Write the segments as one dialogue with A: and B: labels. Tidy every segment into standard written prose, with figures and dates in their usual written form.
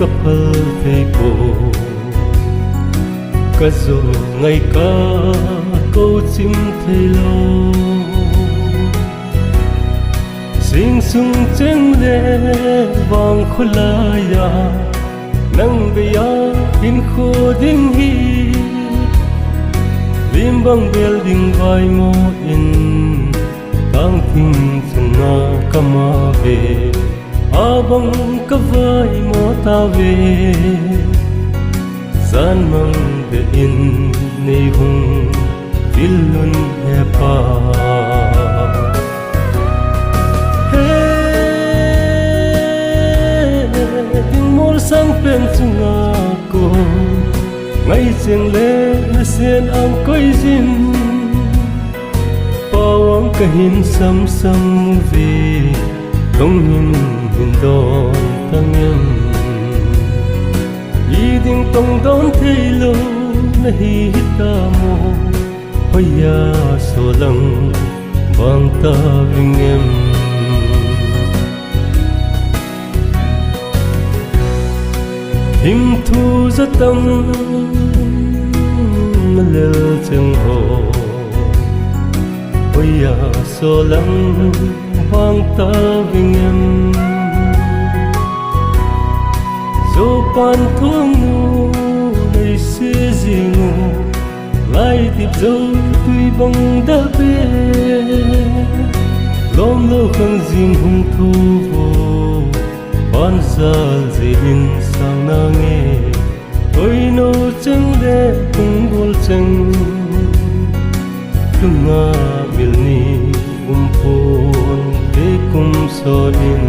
A: kapal thei ko ka zo ngai ka ko chim thei lo sing sung cheng le wang khula ya nang be ya in khu ding hi lim bang building vai mo in tang thing chung na kama ve abang ka vai mo ta ve san mang de in nei hung vilun he pa sang pen chunga ko ngai cheng le na sen ang koi jin pawang ka hin sam sam ve dong hin don tang em yi ding tong don thei lo na hi ta mo hoya so lang bang ta ving em him thu za tâm lel cheng ho hoya so lang bang ta ving em zo pan thung nu nei se jing lai tip zo tui bang da be lom lo khang jing hung thu vo ban zal zin sang na nghe oi no cheng le tung bol cheng tunga milni phon te kum so in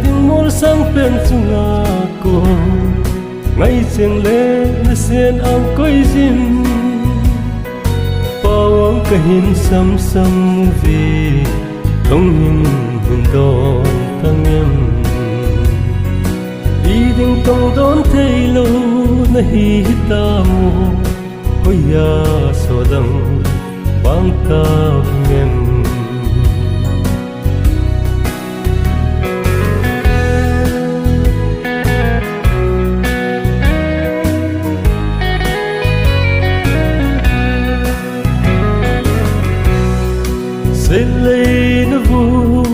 A: ting mol sang pen chunga ko ngai cheng le na sen ang koi jin pawang ka hin sam sam ve dong hin don tang em đi ding tong don thei lo na hi ta mo hoya so dang bang ta em sẽ lấy nó vui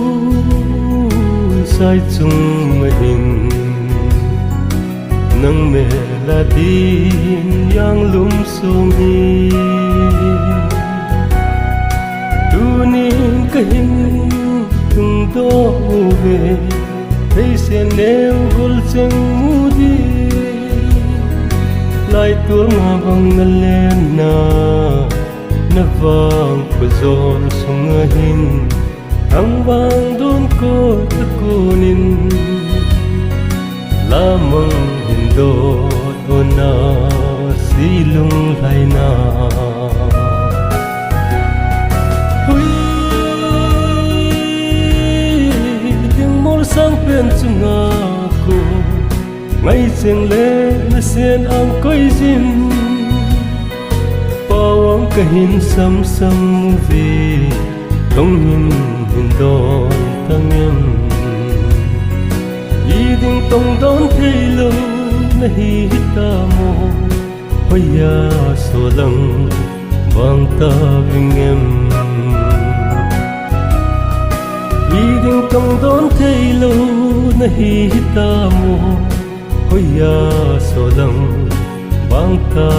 A: sai chung mà hình nâng mẹ là tin yang lum sum hi tu nín cái hình tung to về thấy sẽ nêu gol chân mu đi lại tua ngà bằng ngân lên na na vang ko zon sunga hin ang bang don ko takunin lamang hindo na silung lai na hui ding mol sang pen chunga ko ngai cheng le na sen ang koi jin pawang ka hin sam sam ve dong hin don tang em yi ding tong don thei lo na hi ta mo hoya so lang bang ta ving em yi ding tong don thei lo na hi ta mo hoya so lang bang ta